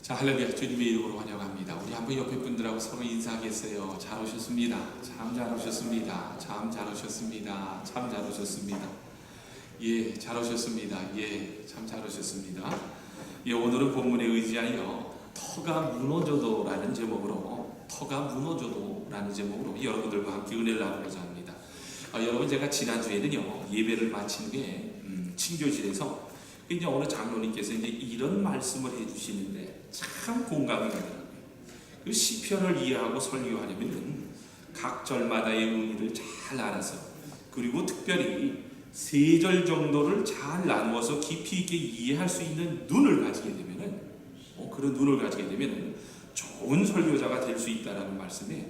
자, 할렐루야. 주님의 이름으로 환영합니다. 우리 한번 옆에 분들하고 서로 인사하겠어요. 잘 오셨습니다. 참 잘 오셨습니다. 참 잘 오셨습니다. 참 잘 오셨습니다. 예, 잘 오셨습니다. 예, 참 잘 오셨습니다. 예, 오늘은 본문에 의지하여 터가 무너져도라는 제목으로 여러분들과 함께 은혜를 나누고자 합니다. 여러분, 제가 지난주에는요 예배를 마친 후에 친교실에서 이제 어느 장로님께서 이제 이런 말씀을 해주시는데 참 공감이 가더라고요. 그 시편을 이해하고 설교하려면 각 절마다의 의미를 잘 알아서, 그리고 특별히 세 절 정도를 잘 나누어서 깊이 있게 이해할 수 있는 눈을 가지게 되면은, 그런 눈을 가지게 되면은 좋은 설교자가 될 수 있다라는 말씀에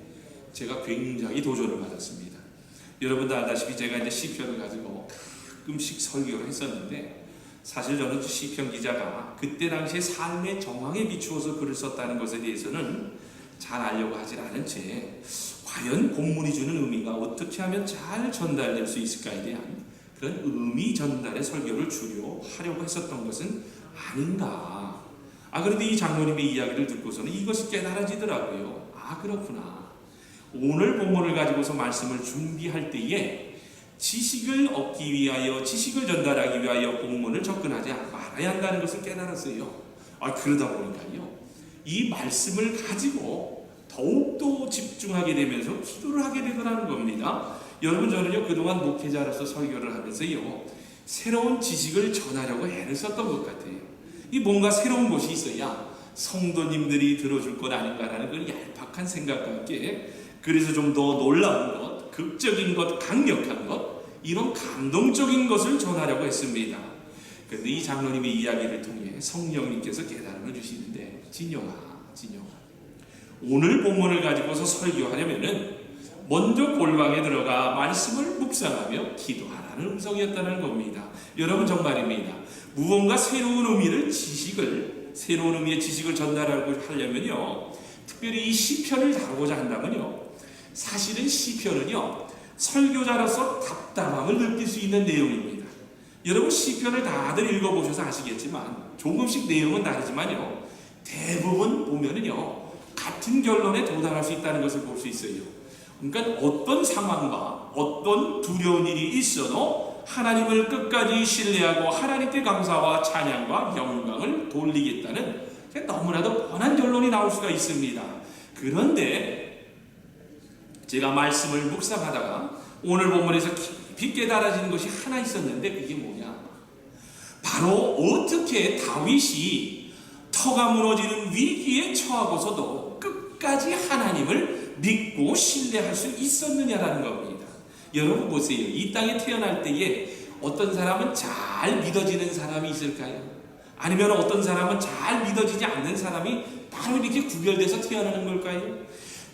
제가 굉장히 도전을 받았습니다. 여러분도 알다시피 제가 이제 시편을 가지고 가끔씩 설교를 했었는데, 사실 저는 시편 기자가 그때 당시에 삶의 정황에 비추어서 글을 썼다는 것에 대해서는 잘 알려고 하질 않은 채 과연 본문이 주는 의미가 어떻게 하면 잘 전달될 수 있을까에 대한 그런 의미 전달의 설교를 주려 하려고 했었던 것은 아닌가. 그런데 이 장로님의 이야기를 듣고서는 이것이 깨달아지더라고요. 그렇구나. 오늘 본문을 가지고서 말씀을 준비할 때에 지식을 얻기 위하여, 지식을 전달하기 위하여 본문을 접근하지 말아야 한다는 것을 깨달았어요. 그러다 보니까요, 이 말씀을 가지고 더욱더 집중하게 되면서 기도를 하게 되더라는 겁니다. 여러분, 저는요 그동안 목회자로서 설교를 하면서요 새로운 지식을 전하려고 애를 썼던 것 같아요. 이 뭔가 새로운 것이 있어야 성도님들이 들어줄 것 아닌가라는 그런 얄팍한 생각과 함께, 그래서 좀 더 놀라운 것, 극적인 것, 강력한 것, 이런 감동적인 것을 전하려고 했습니다. 그런데 이 장로님의 이야기를 통해 성령님께서 깨달음을 주시는데, 진영아, 오늘 본문을 가지고서 설교하려면은 먼저 골방에 들어가 말씀을 묵상하며 기도하라는 음성이었다는 겁니다. 여러분, 정말입니다. 무언가 새로운 의미의 지식을 전달하고 하려면요, 특별히 이 시편을 다루고자 한다면요, 사실은 시편은요 설교자로서 답답함을 느낄 수 있는 내용입니다. 여러분, 시편을 다들 읽어보셔서 아시겠지만 조금씩 내용은 다르지만요 대부분 보면은요 같은 결론에 도달할 수 있다는 것을 볼 수 있어요. 그러니까 어떤 상황과 어떤 두려운 일이 있어도 하나님을 끝까지 신뢰하고 하나님께 감사와 찬양과 영광을 돌리겠다는 너무나도 뻔한 결론이 나올 수가 있습니다. 그런데 제가 말씀을 묵상하다가 오늘 본문에서 깊이 깨달아지는 것이 하나 있었는데, 그게 뭐냐? 바로 어떻게 다윗이 터가 무너지는 위기에 처하고서도 끝까지 하나님을 믿고 신뢰할 수 있었느냐라는 겁니다. 여러분 보세요. 이 땅에 태어날 때에 어떤 사람은 잘 믿어지는 사람이 있을까요? 아니면 어떤 사람은 잘 믿어지지 않는 사람이 바로 이렇게 구별돼서 태어나는 걸까요?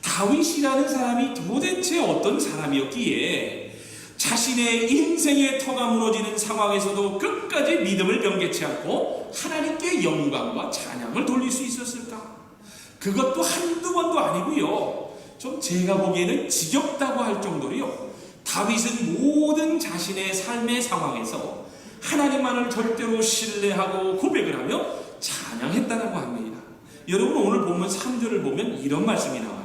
다윗이라는 사람이 도대체 어떤 사람이었기에 자신의 인생의 터가 무너지는 상황에서도 끝까지 믿음을 변개치 않고 하나님께 영광과 찬양을 돌릴 수 있었을까? 그것도 한두 번도 아니고요, 좀 제가 보기에는 지겹다고 할 정도로요, 다윗은 모든 자신의 삶의 상황에서 하나님만을 절대로 신뢰하고 고백을 하며 찬양했다라고 합니다. 여러분, 오늘 본문 3절을 보면 이런 말씀이 나와요.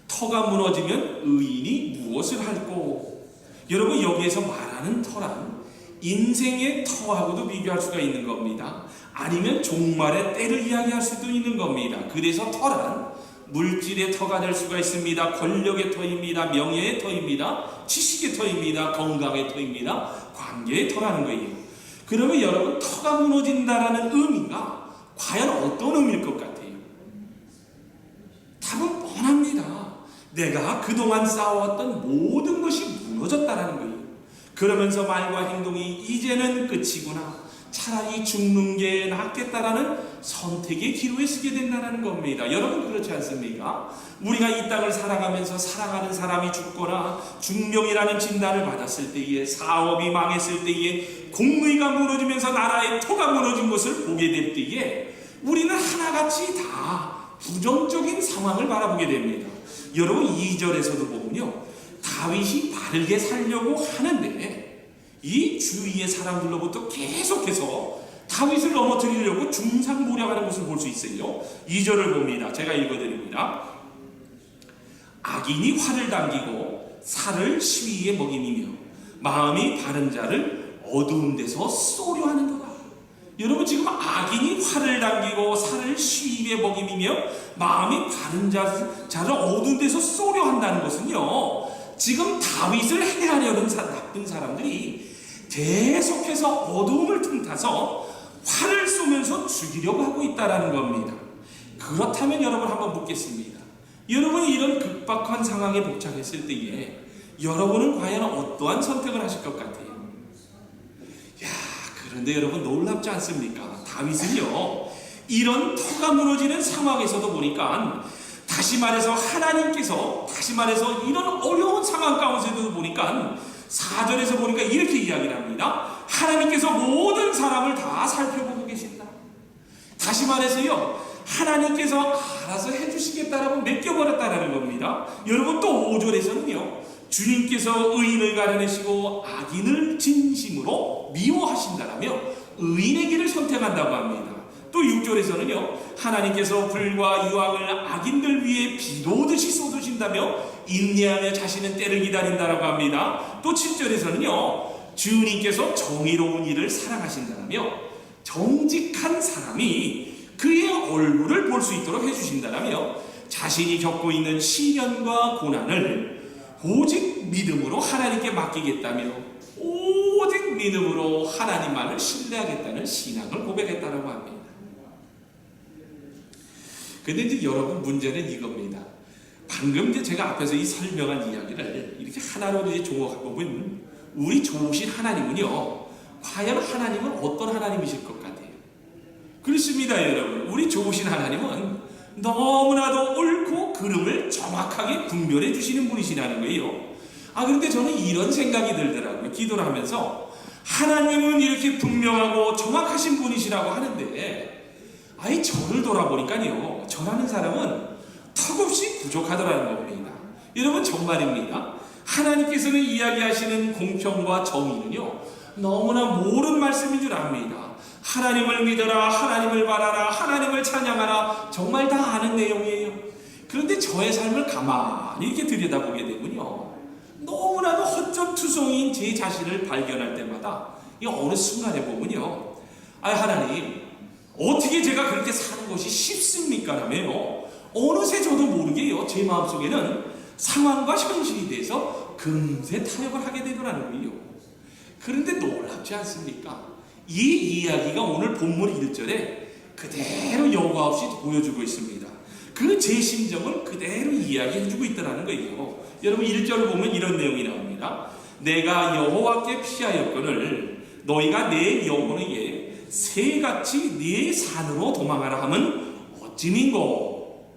터가 무너지면 의인이 무엇을 할꼬? 여러분, 여기에서 말하는 터란 인생의 터하고도 비교할 수가 있는 겁니다. 아니면 종말의 때를 이야기할 수도 있는 겁니다. 그래서 터란 물질의 터가 될 수가 있습니다. 권력의 터입니다. 명예의 터입니다. 지식의 터입니다. 건강의 터입니다. 관계의 터라는 거예요. 그러면 여러분, 터가 무너진다라는 의미가 과연 어떤 의미일 것 같아요? 답은 뻔합니다. 내가 그동안 쌓아왔던 모든 것이 무너졌다라는 거예요. 그러면서 말과 행동이 이제는 끝이구나, 차라리 죽는 게 낫겠다라는 선택의 기로에 서게 된다는 겁니다. 여러분, 그렇지 않습니까? 우리가 이 땅을 살아가면서 사랑하는 사람이 죽거나 중병이라는 진단을 받았을 때에, 사업이 망했을 때에, 공의가 무너지면서 나라의 터가 무너진 것을 보게 될 때에 우리는 하나같이 다 부정적인 상황을 바라보게 됩니다. 여러분, 2절에서도 보면요, 다윗이 바르게 살려고 하는데 이 주위의 사람들로부터 계속해서 다윗을 넘어뜨리려고 중상모략하는 것을 볼 수 있어요. 2절을 봅니다. 제가 읽어드립니다. 악인이 활을 당기고 살을 시위에 먹임이며 마음이 바른 자를 어두운 데서 쏘려 하는도다. 여러분, 지금 악인이 활을 당기고 살을 시위에 먹임이며 마음이 바른 자를 어두운 데서 쏘려 한다는 것은요, 지금 다윗을 해하려는 나쁜 사람들이 계속해서 어두움을 틈타서 활을 쏘면서 죽이려고 하고 있다는 겁니다. 그렇다면 여러분, 한번 묻겠습니다. 여러분이 이런 급박한 상황에 봉착했을 때에 여러분은 과연 어떠한 선택을 하실 것 같아요? 야, 그런데 여러분, 놀랍지 않습니까? 다윗은요, 이런 터가 무너지는 상황에서도 보니까, 다시 말해서 하나님께서, 다시 말해서 이런 어려운 상황 가운데서도 보니까 4절에서 보니까 이렇게 이야기를 합니다. 하나님께서 모든 사람을 다 살펴보고 계신다. 다시 말해서요, 하나님께서 알아서 해주시겠다라고 맡겨버렸다라는 겁니다. 여러분, 또 5절에서는요, 주님께서 의인을 가려내시고 악인을 진심으로 미워하신다라며 의인의 길을 선택한다고 합니다. 또 6절에서는요, 하나님께서 불과 유황을 악인들 위해 비도 오듯이 쏟으신다며 인내하며 자신은 때를 기다린다라고 합니다. 또 7절에서는요, 주님께서 정의로운 일을 사랑하신다라며 정직한 사람이 그의 얼굴을 볼 수 있도록 해주신다라며 자신이 겪고 있는 시련과 고난을 오직 믿음으로 하나님께 맡기겠다며 오직 믿음으로 하나님만을 신뢰하겠다는 신앙을 고백했다라고 합니다. 근데 이제 여러분, 문제는 이겁니다. 방금 이제 제가 앞에서 이 설명한 이야기를 이렇게 하나로 이제 종합해보면, 우리 좋으신 하나님은요, 과연 하나님은 어떤 하나님이실 것 같아요? 그렇습니다, 여러분. 우리 좋으신 하나님은 너무나도 옳고 그름을 정확하게 분별해 주시는 분이시라는 거예요. 그런데 저는 이런 생각이 들더라고요. 기도를 하면서 하나님은 이렇게 분명하고 정확하신 분이시라고 하는데, 저를 돌아보니까요, 저라는 사람은 턱없이 부족하더라는 겁니다. 여러분, 정말입니다. 하나님께서는 이야기하시는 공평과 정의는요, 너무나 모른 말씀인 줄 압니다. 하나님을 믿어라, 하나님을 바라라, 하나님을 찬양하라, 정말 다 아는 내용이에요. 그런데 저의 삶을 가만히 이렇게 들여다보게 되면요, 너무나도 허점투성인 제 자신을 발견할 때마다 이 어느 순간에 보면요, 하나님, 어떻게 제가 그렇게 사는 것이 쉽습니까? 라며요, 어느새 저도 모르게요, 제 마음속에는 상황과 현실이 돼서 금세 타협을 하게 되더라는 거예요. 그런데 놀랍지 않습니까? 이 이야기가 오늘 본문 1절에 그대로 여과 없이 보여주고 있습니다. 그 제 심정을 그대로 이야기해주고 있다는 거예요. 여러분, 1절을 보면 이런 내용이 나옵니다. 내가 여호와께 피하였거늘 너희가 내 영혼에게 새같이 네 산으로 도망하라 하면 어찌민고.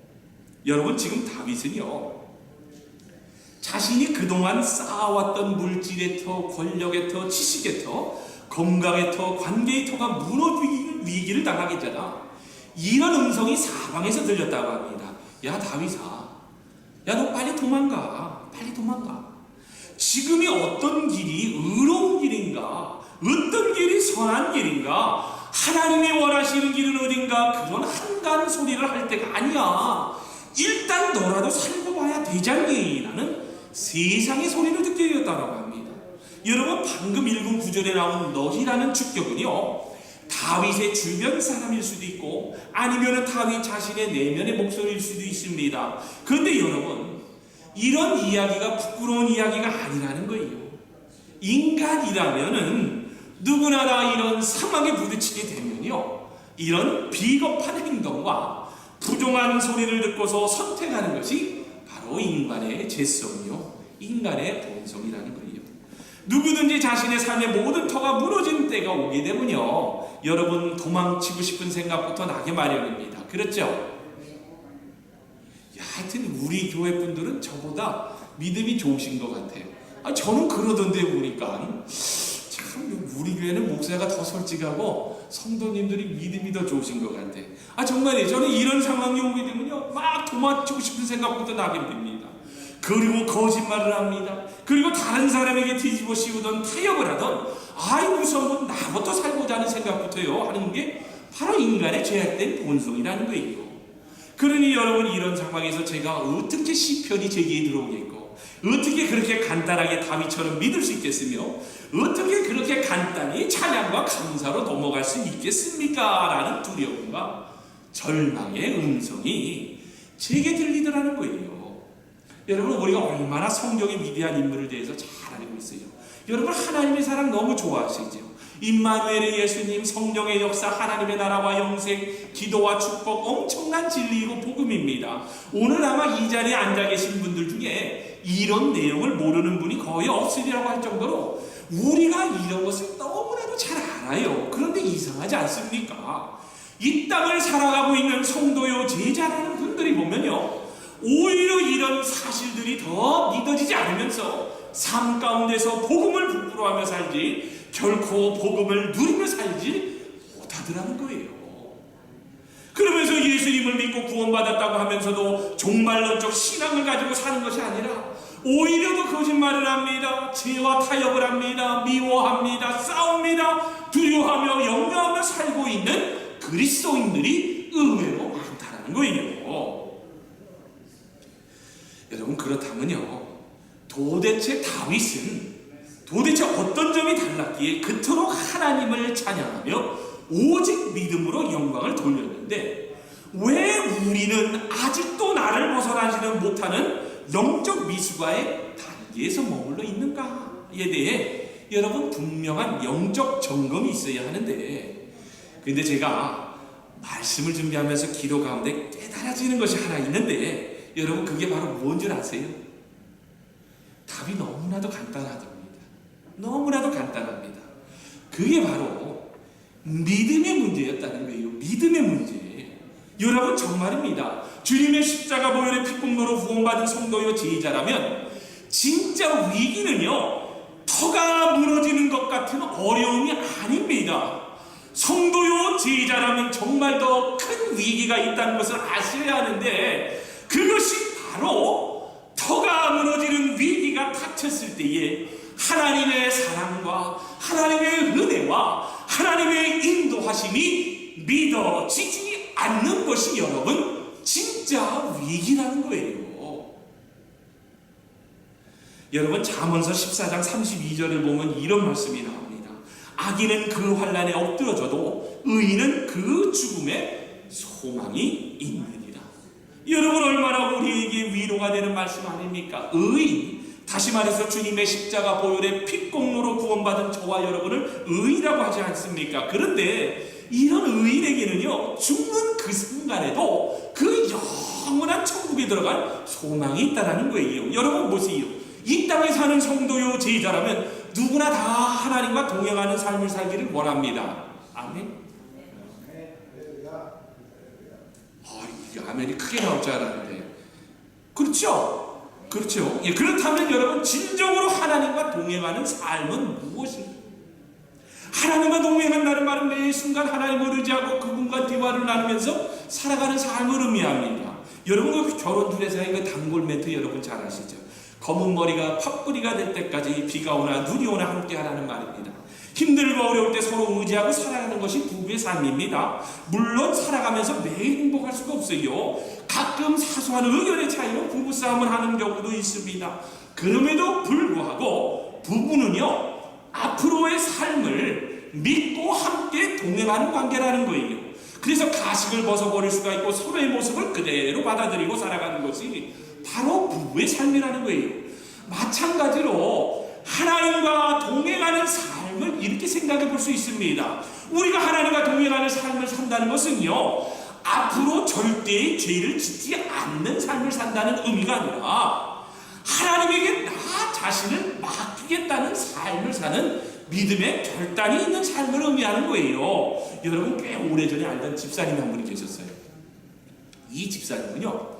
여러분, 지금 다윗은요, 자신이 그동안 쌓아왔던 물질의 터, 권력의 터, 지식의 터, 건강의 터, 관계의 터가 무너지는 위기를 당하게 되자 이런 음성이 사방에서 들렸다고 합니다. 야, 다윗아, 야, 너 빨리 도망가. 빨리 도망가. 지금이 어떤 길이 의로운 길인가, 어떤 길이 선한 길인가, 하나님이 원하시는 길은 어딘가, 그런 한가한 소리를 할 때가 아니야. 일단 너라도 살고 봐야 되잖니 라는 세상의 소리를 듣게 되었다고 합니다. 여러분, 방금 읽은 구절에 나온 너희라는 주격은요, 다윗의 주변 사람일 수도 있고 아니면 다윗 자신의 내면의 목소리일 수도 있습니다. 그런데 여러분, 이런 이야기가 부끄러운 이야기가 아니라는 거예요. 인간이라면은 누구나 다 이런 상황에 부딪히게 되면요, 이런 비겁한 행동과 부정한 소리를 듣고서 선택하는 것이 바로 인간의 죄성이요, 인간의 본성이라는 거예요. 누구든지 자신의 삶의 모든 터가 무너진 때가 오게 되면요, 여러분, 도망치고 싶은 생각부터 나게 마련입니다. 그렇죠? 하여튼 우리 교회 분들은 저보다 믿음이 좋으신 것 같아요. 저는 그러던데 보니까 참 우리 교회는 목사가 더 솔직하고 성도님들이 믿음이 더 좋으신 것 같아. 정말이에요. 저는 이런 상황이 오게 되면요, 막 도망치고 싶은 생각부터 나게 됩니다. 그리고 거짓말을 합니다. 그리고 다른 사람에게 뒤집어 씌우던 타협을 하던 아이 우선 뭐 나부터 살고자 하는 생각부터요 하는 게 바로 인간의 죄악된 본성이라는 거예요. 그러니 여러분, 이런 상황에서 제가 어떻게 시편이 제기에 들어오겠고, 어떻게 그렇게 간단하게 다윗처럼 믿을 수 있겠으며, 어떻게 그렇게 간단히 찬양과 감사로 넘어갈 수 있겠습니까? 라는 두려움과 절망의 음성이 제게 들리더라는 거예요. 여러분, 우리가 얼마나 성경의 위대한 인물에 대해서 잘 알고 있어요. 여러분, 하나님의 사랑 너무 좋아하시죠? 임마누엘의 예수님, 성령의 역사, 하나님의 나라와 영생, 기도와 축복, 엄청난 진리이고 복음입니다. 오늘 아마 이 자리에 앉아 계신 분들 중에 이런 내용을 모르는 분이 거의 없으리라고 할 정도로 우리가 이런 것을 너무나도 잘 알아요. 그런데 이상하지 않습니까? 이 땅을 살아가고 있는 성도요 제자라는 분들이 보면요, 오히려 이런 사실들이 더 믿어지지 않으면서 삶 가운데서 복음을 부끄러워하며 살지 결코 복음을 누리며 살지 못하더라는 거예요. 그러면서 예수님을 믿고 구원받았다고 하면서도 종말론적 신앙을 가지고 사는 것이 아니라 오히려 더 거짓말을 합니다. 죄와 타협을 합니다. 미워합니다. 싸웁니다. 두려워하며 염려하며 살고 있는 그리스도인들이 의외로 많다는 거예요. 여러분, 그렇다면요, 도대체 다윗은 도대체 어떤 점이 달랐기에 그토록 하나님을 찬양하며 오직 믿음으로 영광을 돌렸는데, 왜 우리는 아직도 나를 벗어나지는 못하는 영적 미숙아의 단계에서 머물러 있는가에 대해 여러분, 분명한 영적 점검이 있어야 하는데, 근데 제가 말씀을 준비하면서 기도 가운데 깨달아지는 것이 하나 있는데, 여러분, 그게 바로 뭔 줄 아세요? 답이 너무나도 간단하답니다. 너무나도 간단합니다. 그게 바로 믿음의 문제였다는 거예요. 믿음의 문제. 여러분, 정말입니다. 주님의 십자가 보혈의 피공로로 구원받은 성도요 제자라면 진짜 위기는요, 터가 무너지는 것 같은 어려움이 아닙니다. 성도요 제자라면 정말 더 큰 위기가 있다는 것을 아셔야 하는데, 그것이 바로 터가 무너지는 위기가 닥쳤을 때에 하나님의 사랑과 하나님의 은혜와 하나님의 인도하심이 믿어지지 않는 것이 여러분 진짜 위기라는 거예요. 여러분, 잠언서 14장 32절을 보면 이런 말씀이 나옵니다. 악인은 그 환난에 엎드러져도 의인은 그 죽음에 소망이 있느니라. 여러분, 얼마나 우리에게 위로가 되는 말씀 아닙니까? 의인, 다시 말해서 주님의 십자가 보혈의 피공로로 구원받은 저와 여러분을 의인이라고 하지 않습니까? 그런데 이런 의인에게는요, 죽는 그 순간에도 그 영원한 천국에 들어갈 소망이 있다는 거예요. 여러분 보세요. 이 땅에 사는 성도요 제자라면 누구나 다 하나님과 동행하는 삶을 살기를 원합니다. 아멘. 이게 아멘이 크게 나올 줄 알았는데, 그렇죠? 그렇죠. 예, 그렇다면 여러분, 진정으로 하나님과 동행하는 삶은 무엇인가? 하나님과 동행한다는 말은 매 순간 하나님을 의지하고 그분과 대화를 나누면서 살아가는 삶을 의미합니다. 여러분, 그 결혼 둘에서의 그 단골 멘트 여러분 잘 아시죠? 검은 머리가 팥뿌리가 될 때까지 비가 오나 눈이 오나 함께 하라는 말입니다. 힘들고 어려울 때 서로 의지하고 살아가는 것이 부부의 삶입니다. 물론 살아가면서 매일 행복할 수가 없어요. 가끔 사소한 의견의 차이로 부부싸움을 하는 경우도 있습니다. 그럼에도 불구하고 부부는요, 앞으로의 삶을 믿고 함께 동행하는 관계라는 거예요. 그래서 가식을 벗어버릴 수가 있고 서로의 모습을 그대로 받아들이고 살아가는 것이 바로 부부의 삶이라는 거예요. 마찬가지로 하나님과 동행하는 삶을 이렇게 생각해 볼 수 있습니다. 우리가 하나님과 동행하는 삶을 산다는 것은요, 앞으로 절대의 죄를 짓지 않는 삶을 산다는 의미가 아니라 하나님에게 나 자신을 맡기겠다는 삶을 사는 믿음의 결단이 있는 삶을 의미하는 거예요. 여러분, 꽤 오래전에 알던 집사님이 한 분이 계셨어요. 이 집사님은요,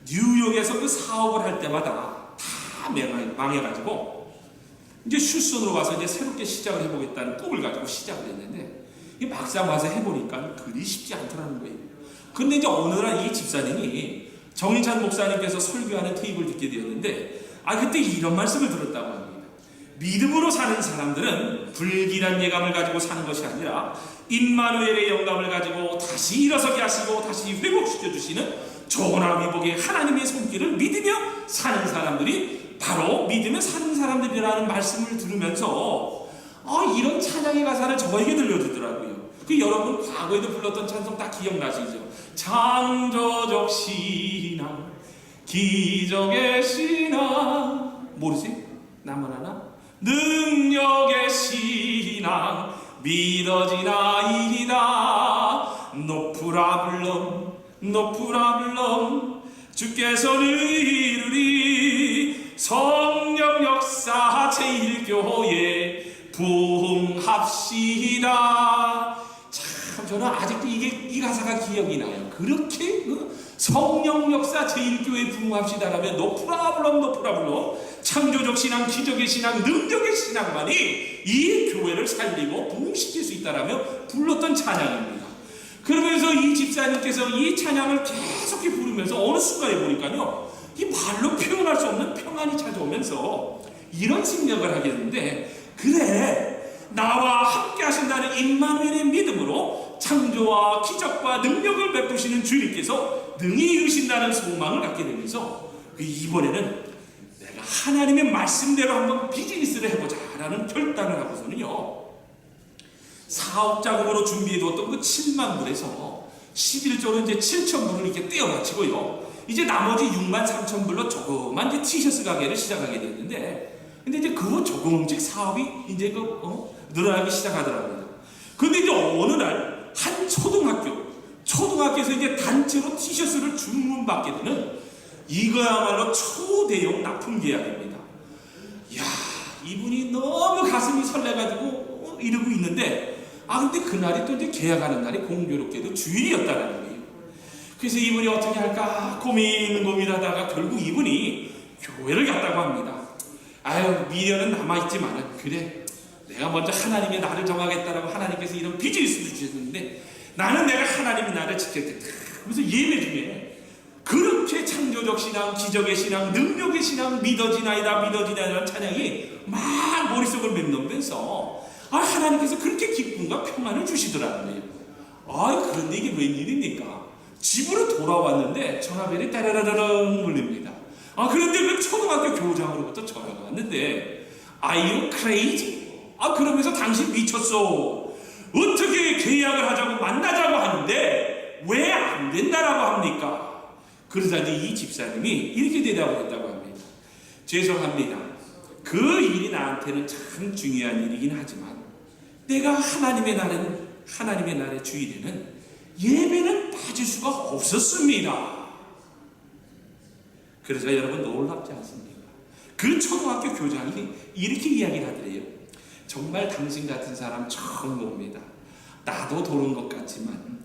뉴욕에서 그 사업을 할 때마다 다 망해가지고 이제 슈슨으로 와서 이제 새롭게 시작을 해보겠다는 꿈을 가지고 시작을 했는데, 막상 와서 해보니까 그리 쉽지 않더라는 거예요. 근데 이제 어느 날 이 집사님이 정인찬 목사님께서 설교하는 테이프를 듣게 되었는데, 그때 이런 말씀을 들었다고 합니다. 믿음으로 사는 사람들은 불길한 예감을 가지고 사는 것이 아니라 임마누엘의 영감을 가지고 다시 일어서게 하시고 다시 회복시켜 주시는 전화위복의 하나님의 손길을 믿으며 사는 사람들이 바로 믿으며 사는 사람들이라는 말씀을 들으면서 이런 찬양의 가사를 저에게 들려주더라고요. 여러분 과거에도 불렀던 찬송 다 기억나시죠? 창조적 신앙, 기적의 신앙, 모르지? 나만 하나? 능력의 신앙, 믿어지나이다. 높으라 불러 높으라 불러 주께서는 이르리. 성령 역사 제1교회 부흥합시다. 참 저는 아직도 이 가사가 기억이 나요. 그렇게 성령 역사 제1교회 부흥합시다라면 높으라 불러 높으라 불러 창조적 신앙, 기적의 신앙, 능력의 신앙만이 이 교회를 살리고 부흥시킬 수 있다라며 불렀던 찬양입니다. 그러면서 이 집사님께서 이 찬양을 계속 부르면서 어느 순간에 보니까요, 이 말로 표현할 수 없는 평안이 찾아오면서 이런 생각을 하게 되는데, 그래, 나와 함께 하신다는 임마누엘의 믿음으로 창조와 기적과 능력을 베푸시는 주님께서 능히 이루신다는 소망을 갖게 되면서 이번에는 내가 하나님의 말씀대로 한번 비즈니스를 해보자 라는 결단을 하고서는요, 사업 자금으로 준비해두었던 그 7만 불에서 11조로 이제 7천 불을 이렇게 떼어바치고요, 이제 나머지 6만 3천 불로 조그만 이제 티셔츠 가게를 시작하게 됐는데, 근데 이제 그 조금씩 사업이 이제 늘어나기 시작하더라고요. 근데 이제 어느 날 한 초등학교에서 이제 단체로 티셔츠를 주문받게 되는 이거야말로 초대형 납품 계약입니다. 이야, 이분이 너무 가슴이 설레가지고 이러고 있는데, 근데 그날이 또 이제 계약하는 날이 공교롭게도 주일이었다는 거예요. 그래서 이분이 어떻게 할까 고민하다가 결국 이분이 교회를 갔다고 합니다. 미련은 남아있지만은, 그래, 내가 먼저 하나님의 나를 정하겠다라고 하나님께서 이런 비즈니스를 주셨는데 나는 내가 하나님의 나를 지켰겠다. 그래서 예배 중에 그렇게 창조적 신앙, 기적의 신앙, 능력의 신앙, 믿어지나이다 찬양이 막 머릿속을 맴돌면서 하나님께서 그렇게 기쁨과 평안을 주시더라는 거예요. 그런데 이게 웬일입니까? 집으로 돌아왔는데 전화벨이 따라라라랑 울립니다. 그런데 그 초등학교 교장으로부터 전화가 왔는데, Are you crazy? 그러면서 당신 미쳤어. 어떻게 계약을 하자고 만나자고 하는데 왜 안 된다라고 합니까? 그러자 이 집사님이 이렇게 대답을 했다고 합니다. 죄송합니다. 그 일이 나한테는 참 중요한 일이긴 하지만 내가 하나님의 날의 주일에는 예배는 빠질 수가 없었습니다. 그래서 여러분 놀랍지 않습니까? 그 초등학교 교장이 이렇게 이야기를 하더래요. 정말 당신 같은 사람 처음 봅니다. 나도 도는 것 같지만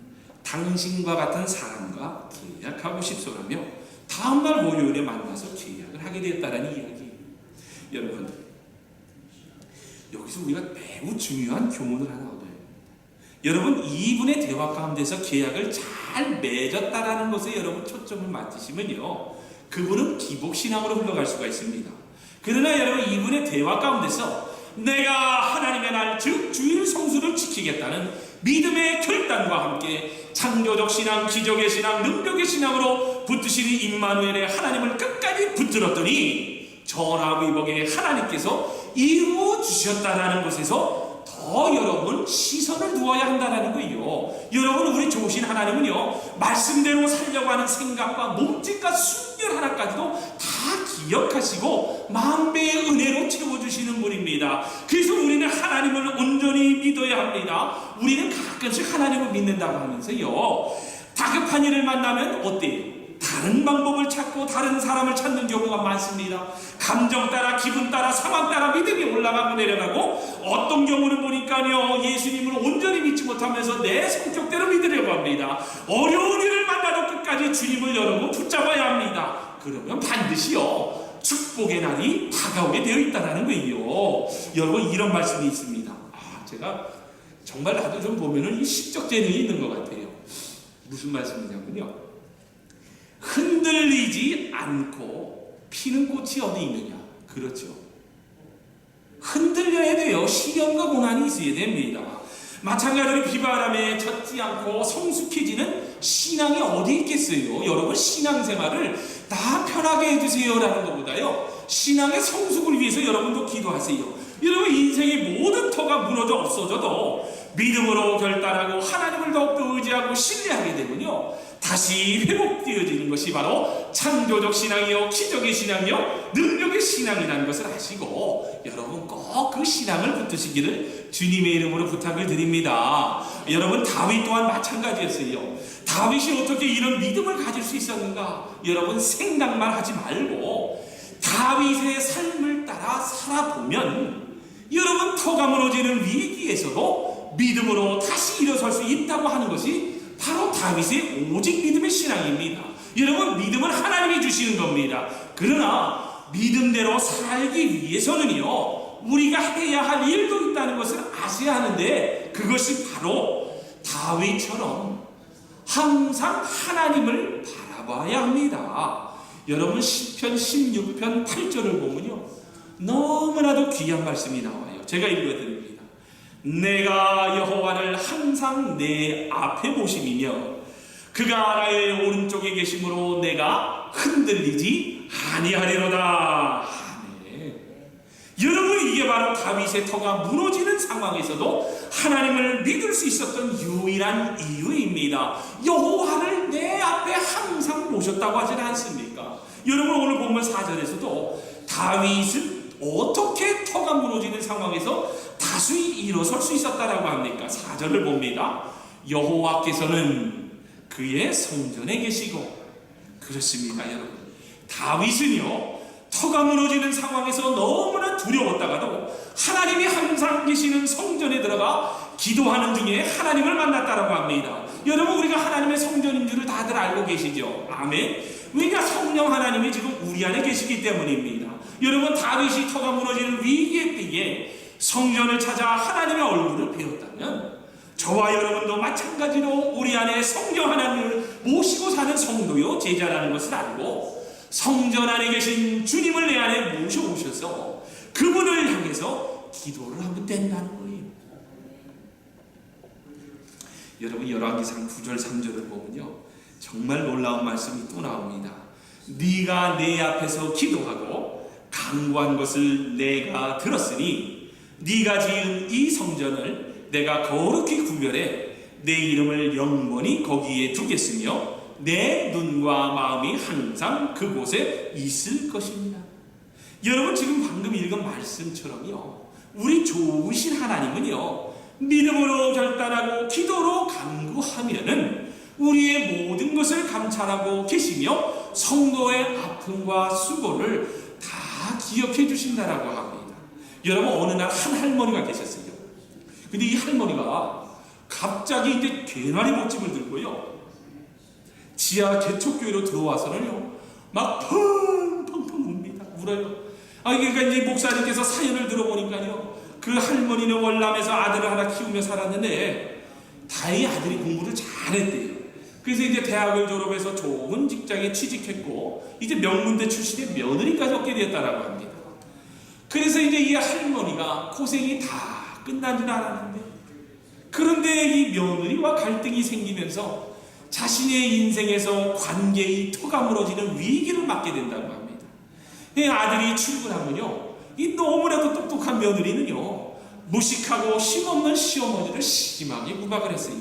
당신과 같은 사람과 계약하고 싶소라며 다음날 월요일에 만나서 계약을 하게 되었다는 이야기. 여러분, 여기서 우리가 매우 중요한 교훈을 하나 얻어야 합니다. 여러분, 이분의 대화 가운데서 계약을 잘 맺었다라는 것에 여러분 초점을 맞추시면요, 그분은 기복신앙으로 흘러갈 수가 있습니다. 그러나 여러분, 이분의 대화 가운데서 내가 하나님의 날, 즉 주일 성수를 지키겠다는 믿음의 결단과 함께 창조적 신앙, 기적의 신앙, 능력의 신앙으로 붙드시는 임마누엘의 하나님을 끝까지 붙들었더니 전화위복의 하나님께서 이루어 주셨다라는 것에서 더 여러분 시선을 두어야 한다는 거예요. 여러분, 우리 좋으신 하나님은요, 말씀대로 살려고 하는 생각과 몸짓과 순결 하나까지도 다 기억하시고 만배의 은혜로 채워주시는 분입니다. 그래서 우리는 하나님을 온전히 믿어야 합니다. 우리는 가끔씩 하나님을 믿는다고 하면서요, 다급한 일을 만나면 어때요? 다른 방법을 찾고 다른 사람을 찾는 경우가 많습니다. 감정 따라, 기분 따라, 상황 따라 믿음이 올라가고 내려가고, 어떤 경우는 보니까요, 예수님을 온전히 믿지 못하면서 내 성격대로 믿으려고 합니다. 어려운 일을 만나도 끝까지 주님을 여러분 붙잡아야 합니다. 그러면 반드시요, 축복의 날이 다가오게 되어 있다는 거예요. 여러분, 이런 말씀이 있습니다. 제가 정말 나도 좀 보면은 이 시적 재능이 있는 것 같아요. 무슨 말씀이냐면요, 흔들리지 않고 피는 꽃이 어디 있느냐? 그렇죠. 흔들려야 돼요. 시련과 고난이 있어야 됩니다. 마찬가지로 비바람에 젖지 않고 성숙해지는 신앙이 어디 있겠어요? 여러분, 신앙생활을 다 편하게 해주세요라는 것보다요, 신앙의 성숙을 위해서 여러분도 기도하세요. 여러분, 인생의 모든 터가 무너져 없어져도 믿음으로 결단하고 하나님을 더욱더 의지하고 신뢰하게 되면요, 다시 회복되어지는 것이 바로 창조적 신앙이요, 기적의 신앙이요, 능력의 신앙이라는 것을 아시고 여러분 꼭 그 신앙을 붙드시기를 주님의 이름으로 부탁을 드립니다. 여러분, 다윗 또한 마찬가지였어요. 다윗이 어떻게 이런 믿음을 가질 수 있었는가? 여러분, 생각만 하지 말고 다윗의 삶을 따라 살아보면 여러분, 터가 무너지는 위기에서도 믿음으로 다시 일어설 수 있다고 하는 것이 바로 다윗의 오직 믿음의 신앙입니다. 여러분, 믿음은 하나님이 주시는 겁니다. 그러나 믿음대로 살기 위해서는요, 우리가 해야 할 일도 있다는 것을 아셔야 하는데, 그것이 바로 다윗처럼 항상 하나님을 바라봐야 합니다. 여러분, 시편 16편 8절을 보면요, 너무나도 귀한 말씀이 나와요. 제가 읽어드립니다. 내가 여호와를 항상 내 앞에 모심이며 그가 나의 오른쪽에 계심으로 내가 흔들리지 아니하리로다. 여러분, 이게 바로 다윗의 터가 무너지는 상황에서도 하나님을 믿을 수 있었던 유일한 이유입니다. 여호와를 내 앞에 항상 모셨다고 하지 않습니까? 여러분, 오늘 본문 4절에서도 다윗은 어떻게 터가 무너지는 상황에서 다시 일어설 수 있었다라고 합니까? 4절을 봅니다. 여호와께서는 그의 성전에 계시고. 그렇습니다, 여러분. 다윗은요, 터가 무너지는 상황에서 너무나 두려웠다가도 하나님이 항상 계시는 성전에 들어가 기도하는 중에 하나님을 만났다라고 합니다. 여러분, 우리가 하나님의 성전인 줄을 다들 알고 계시죠? 아멘. 왜냐? 성령 하나님이 지금 우리 안에 계시기 때문입니다. 여러분, 다윗이 터가 무너지는 위기의 때에 성전을 찾아 하나님의 얼굴을 배웠다면 저와 여러분도 마찬가지로 우리 안에 성령 하나님을 모시고 사는 성도요, 제자라는 것을 알고 성전 안에 계신 주님을 내 안에 모셔오셔서 그분을 향해서 기도를 하면 된다는 거예요. 여러분, 열왕기상 9절 3절을 보면요, 정말 놀라운 말씀이 또 나옵니다. 네가 내 앞에서 기도하고 간구한 것을 내가 들었으니 네가 지은 이 성전을 내가 거룩히 구별해 내 이름을 영원히 거기에 두겠으며 내 눈과 마음이 항상 그곳에 있을 것입니다. 여러분, 지금 방금 읽은 말씀처럼요, 우리 좋으신 하나님은요, 믿음으로 결단하고 기도로 간구하면은 우리의 모든 것을 감찰하고 계시며 성도의 아픔과 수고를 다 기억해 주신다라고 합니다. 여러분, 어느 날 한 할머니가 계셨어요. 근데 이 할머니가 갑자기 이제 개나리 못집을 들고요, 지하 개척교회로 들어와서는요, 막 펑펑펑 웁니다. 울어요. 그러니까 이제 목사님께서 사연을 들어보니까요, 그 할머니는 월남에서 아들을 하나 키우며 살았는데 다행히 아들이 공부를 잘했대요. 그래서 이제 대학을 졸업해서 좋은 직장에 취직했고 이제 명문대 출신의 며느리까지 얻게 되었다라고 합니다. 그래서 이제 이 할머니가 고생이 다 끝난 줄 알았는데, 그런데 이 며느리와 갈등이 생기면서 자신의 인생에서 관계의 터가 무너지는 위기를 맞게 된다고 합니다. 아들이 출근하면요, 이 너무나도 똑똑한 며느리는요, 무식하고 힘없는 시어머니를 심하게 구박을 했어요.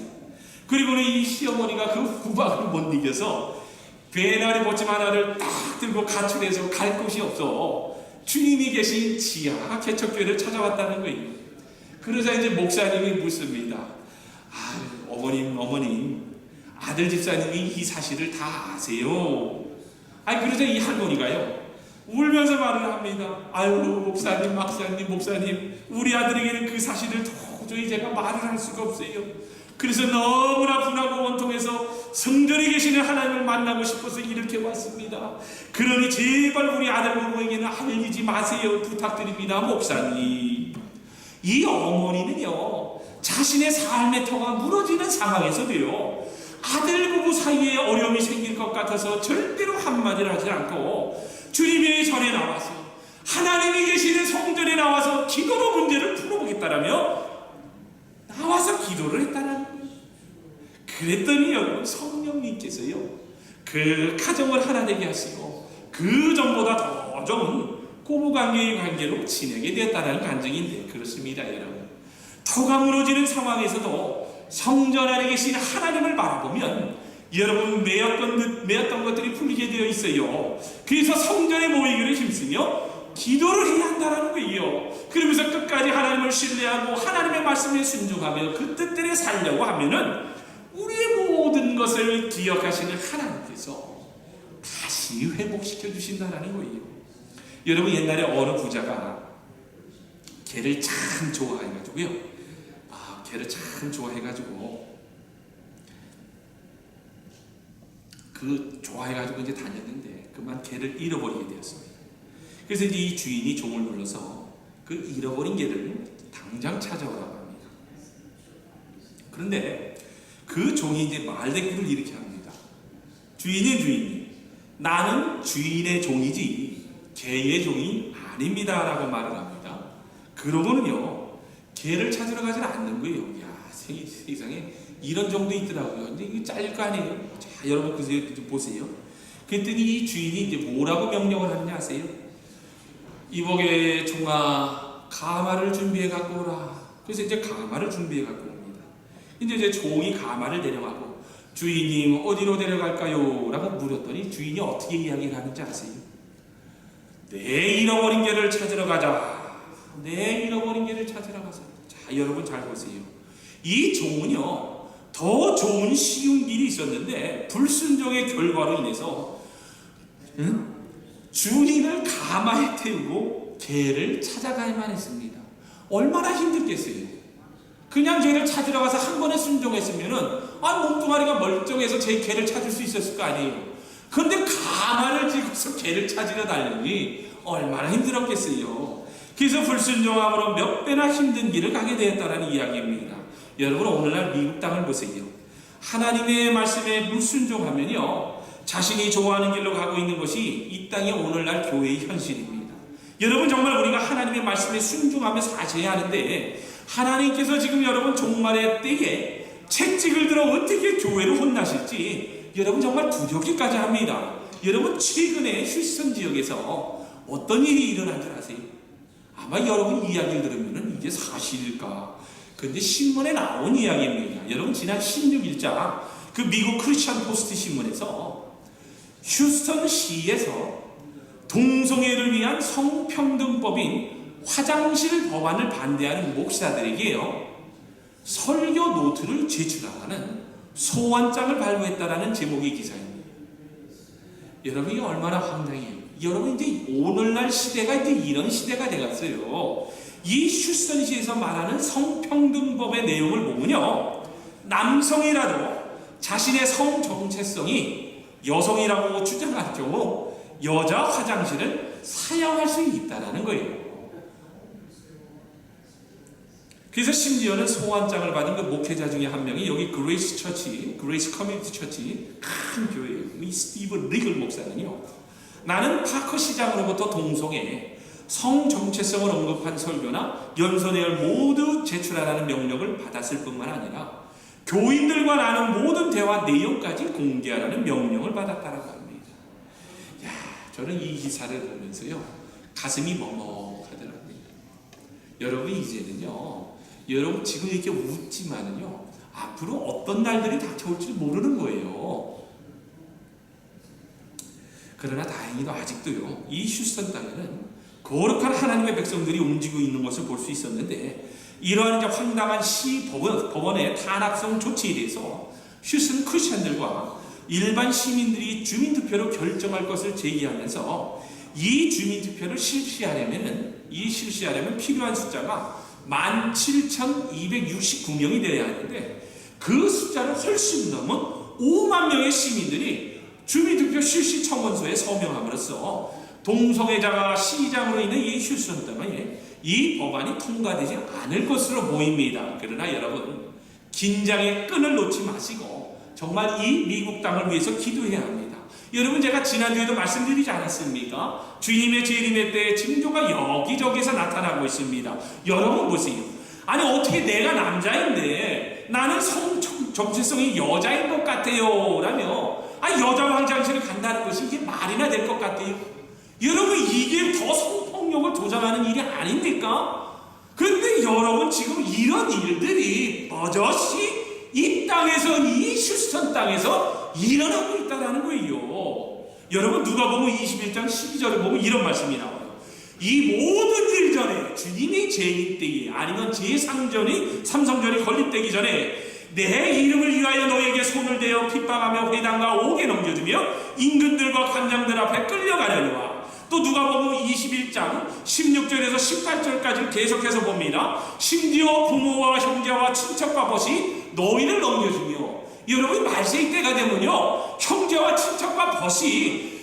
그리고는 이 시어머니가 그 구박을 못 이겨서 배나리 보침 하나를 딱 들고 가출해서 갈 곳이 없어 주님이 계신 지하 개척교회를 찾아왔다는 거예요. 그러자 이제 목사님이 묻습니다. 어머님, 아들 집사님이 이 사실을 다 아세요? 그러자 이 할머니가요, 울면서 말을 합니다. 목사님, 우리 아들에게는 그 사실을 도저히 제가 말을 할 수가 없어요. 그래서 너무나 분하고 원통해서 성전에 계시는 하나님을 만나고 싶어서 이렇게 왔습니다. 그러니 제발 우리 아들 부모에게는 알리지 마세요. 부탁드립니다, 목사님. 이 어머니는요, 자신의 삶의 터가 무너지는 상황에서도요, 아들 부부 사이에 어려움이 생길 것 같아서 절대로 한마디를 하지 않고 주님의 전에 나와서 하나님이 계시는 성전에 나와서 기도로 문제를 풀어보겠다라며 나와서 기도를 했다는 거예요. 그랬더니 여러분 성령님께서요 그 가정을 하나 되게 하시고 그 전보다 더 좋은 고부관계의 관계로 지내게 되었다는 간증인데 그렇습니다. 여러분 터가 무너지는 상황에서도 성전 안에 계신 하나님을 바라보면 여러분 매였던 것들이 풀리게 되어 있어요. 그래서 성전에 모이기를 힘쓰며 기도를 해야 한다는 거예요. 그러면서 끝까지 하나님을 신뢰하고 하나님의 말씀에 순종하며 그 뜻대로 살려고 하면은 우리의 모든 것을 기억하시는 하나님께서 다시 회복시켜 주신다는 거예요. 여러분 옛날에 어느 부자가 개를 참 좋아해가지고요. 개를 참 좋아해가지고 좋아해가지고 이제 다녔는데 그만 개를 잃어버리게 되었습니다. 그래서 이제 이 주인이 종을 불러서 그 잃어버린 개를 당장 찾아오라고 합니다. 그런데 그 종이 이제 말대꾸를 이렇게 합니다. 주인님, 나는 주인의 종이지 개의 종이 아닙니다라고 말을 합니다. 그러고는요 개를 찾으러 가지는 않는 거예요. 야, 세상에 이런 종도 있더라고요. 근데 이게 잘릴 거 아니에요. 자, 여러분 그 보세요. 그랬더니 이 주인이 이제 뭐라고 명령을 하느냐 아세요? 이복의 종아 가마를 준비해 갖고 오라. 그래서 이제 가마를 준비해 갖고 옵니다. 이제 종이 가마를 데려가고 주인님 어디로 데려갈까요? 라고 물었더니 주인이 어떻게 이야기를 하는지 아세요? 내 잃어버린 개를 찾으러 가자. 내 잃어버린 개를 찾으러 가자. 자, 여러분 잘 보세요. 이 종은요 더 좋은 쉬운 길이 있었는데 불순종의 결과로 인해서 주인을 가마에 태우고 개를 찾아가야만 했습니다. 얼마나 힘들겠어요. 그냥 개를 찾으러 가서 한 번에 순종했으면은 몸뚱아리가 멀쩡해서 제 개를 찾을 수 있었을 거 아니에요. 그런데 가마를 쥐고서 개를 찾으러 다니니 얼마나 힘들었겠어요. 그래서 불순종함으로 몇 배나 힘든 길을 가게 되었다는 이야기입니다. 여러분 오늘날 미국 땅을 보세요. 하나님의 말씀에 불순종하면요 자신이 좋아하는 길로 가고 있는 것이 이 땅의 오늘날 교회의 현실입니다. 여러분 정말 우리가 하나님의 말씀에 순종하며 사셔야 하는데 하나님께서 지금 여러분 종말의 때에 채찍을 들어 어떻게 교회를 혼나실지 여러분 정말 두렵기까지 합니다. 여러분 최근에 휴스턴 지역에서 어떤 일이 일어난 줄 아세요? 아마 여러분 이야기를 들으면 이게 사실일까? 근데 신문에 나온 이야기입니다. 여러분 지난 16일자 그 미국 크리스천 포스트 신문에서 휴스턴 시에서 동성애를 위한 성평등법인 화장실 법안을 반대하는 목사들에게요 설교 노트를 제출하라는 소원장을 발부했다라는 제목의 기사입니다. 여러분 이게 얼마나 황당해요. 여러분 이제 오늘날 시대가 이제 이런 시대가 되었어요. 이 휴스턴시에서 말하는 성평등법의 내용을 보면요 남성이라도 자신의 성 정체성이 여성이라고 주장할 경우 여자 화장실을 사용할 수 있다는 거예요. 그래서 심지어는 소환장을 받은 그 목회자 중에 한 명이 여기 그레이스 커뮤니티 처치 큰 교회예요. 이 스티브 리글 목사는요 나는 파커 시장으로부터 동성애 성 정체성을 언급한 설교나 연설회를 모두 제출하라는 명령을 받았을 뿐만 아니라 교인들과 나눈 모든 대화 내용까지 공개하라는 명령을 받았다라고 합니다. 야, 저는 이 기사를 보면서요 가슴이 먹먹하더라고요. 여러분 이제는요 여러분 지금 이렇게 웃지만은요 앞으로 어떤 날들이 닥쳐올지 모르는 거예요. 그러나 다행히도 아직도요 이 휴스턴 땅에는 거룩한 하나님의 백성들이 움직이고 있는 것을 볼 수 있었는데 이러한 이제 황당한 시 법원의 탄압성 조치에 대해서 휴스턴 크리스천들과 일반 시민들이 주민투표로 결정할 것을 제기하면서 이 주민투표를 실시하려면 필요한 숫자가 17,269명이 되어야 하는데 그 숫자를 훨씬 넘은 5만 명의 시민들이 주민투표 실시 청원서에 서명함으로써 동성애자가 시장으로 있는 이 휴스턴 땅에 이 법안이 통과되지 않을 것으로 보입니다. 그러나 여러분 긴장의 끈을 놓지 마시고 정말 이 미국 땅을 위해서 기도해야 합니다. 여러분 제가 지난주에도 말씀드리지 않았습니까? 주님의 재림의 때 징조가 여기저기서 나타나고 있습니다. 여러분 보세요. 아니 어떻게 내가 남자인데 나는 정체성이 여자인 것 같아요 라며 여자 화장실을 간다는 것이 이게 말이나 될 것 같아요. 여러분 이게 더 성폭력을 조장하는 일이 아닙니까? 그런데 여러분 지금 이런 일들이 버젓이 이 땅에서 이 휴스턴 땅에서 일어나고 있다는 거예요. 여러분 누가복음 21장 12절을 보면 이런 말씀이 나와요. 이 모든 일 전에 주님이 재림 때에 아니면 제3전이 삼성전이 건립되기 전에 내 이름을 위하여 너에게 손을 대어 핍박하며 회당과 옥에 넘겨주며 임금들과 관장들 앞에 끌려가려니와 또 누가복음 21장 16절에서 18절까지 계속해서 봅니다. 심지어 부모와 형제와 친척과 벗이 너희를 넘겨주며 여러분 말세의 때가 되면요 형제와 친척과 벗이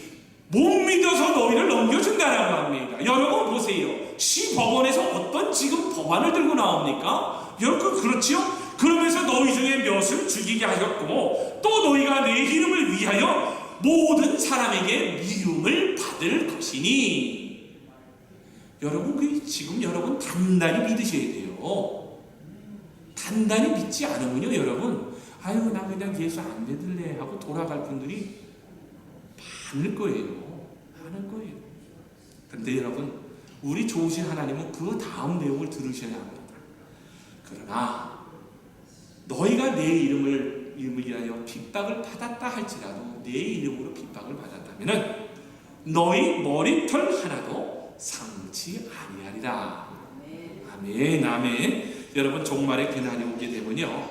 못 믿어서 너희를 넘겨준다라고 합니다. 여러분 보세요. 시법원에서 어떤 지금 법안을 들고 나옵니까? 여러분 그렇지요? 그러면서 너희 중에 몇을 죽이게 하셨고 또 너희가 내 이름을 위하여 모든 사람에게 미움을 받을 것이니 여러분 그 지금 여러분 단단히 믿으셔야 돼요. 단단히 믿지 않으면요 여러분 나 그냥 예수 안 믿을래 하고 돌아갈 분들이 많을 거예요. 많을 거예요. 근데 여러분 우리 좋으신 하나님은 그 다음 내용을 들으셔야 합니다. 그러나 너희가 내 이름을 위하여 핍박을 받았다 할지라도 내 이름으로 핍박을 받았다면 너희 머리털 하나도 상치 아니하리라. 아멘 아멘. 여러분 종말의 그날이 오게 되면요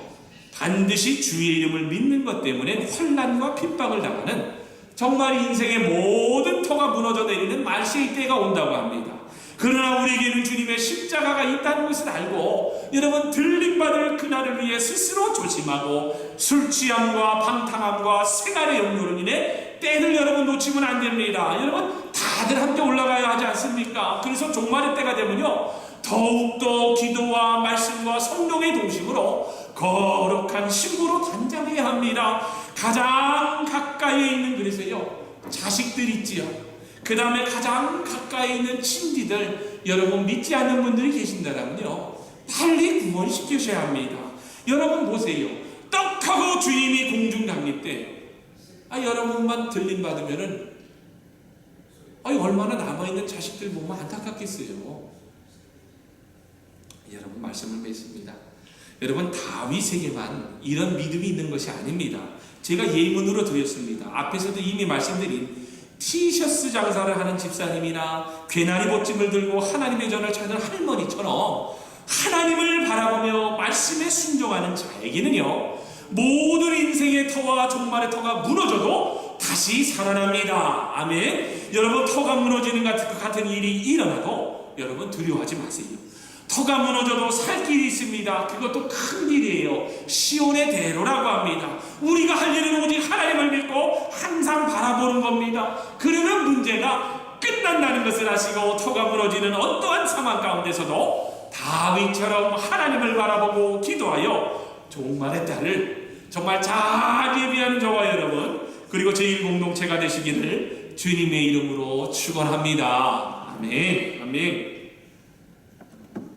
반드시 주의 이름을 믿는 것 때문에 환난과 핍박을 당하는 정말 인생의 모든 터가 무너져 내리는 말세의 때가 온다고 합니다. 그러나 우리에게는 주님의 십자가가 있다는 것을 알고 여러분 들림받을 그날을 위해 스스로 조심하고 술 취함과 방탕함과 생활의 욕구로 인해 때를 여러분 놓치면 안 됩니다. 여러분 다들 함께 올라가야 하지 않습니까? 그래서 종말의 때가 되면요 더욱더 기도와 말씀과 성령의 동심으로 거룩한 신부로 단장해야 합니다. 가장 가까이에 있는 그래서요 자식들 있지요. 그 다음에 가장 가까이 있는 친지들 여러분 믿지 않는 분들이 계신다면요 빨리 구원시키셔야 합니다. 여러분 보세요. 떡하고 주님이 공중 강림 때 여러분만 들림 받으면은 얼마나 남아있는 자식들 보면 안타깝겠어요. 여러분 말씀을 맺습니다. 여러분 다윗에게만 이런 믿음이 있는 것이 아닙니다. 제가 예문으로 드렸습니다. 앞에서도 이미 말씀드린 티셔츠 장사를 하는 집사님이나 괴나리 보찜을 들고 하나님의 전을 찾는 할머니처럼 하나님을 바라보며 말씀에 순종하는 자에게는요 모든 인생의 터와 종말의 터가 무너져도 다시 살아납니다. 아멘. 여러분 터가 무너지는 것 같은 일이 일어나도 여러분 두려워하지 마세요. 터가 무너져도 살 길이 있습니다. 그것도 큰 일이에요. 시온의 대로라고 합니다. 우리가 할 일은 오직 하나님을 믿고 항상 바라보는 겁니다. 그러면 문제가 끝난다는 것을 아시고 터가 무너지는 어떠한 상황 가운데서도 다윗처럼 하나님을 바라보고 기도하여 종말의 때를 정말 잘 예비하는 저와 여러분 그리고 제1공동체가 되시기를 주님의 이름으로 축원합니다. 아멘. 아멘.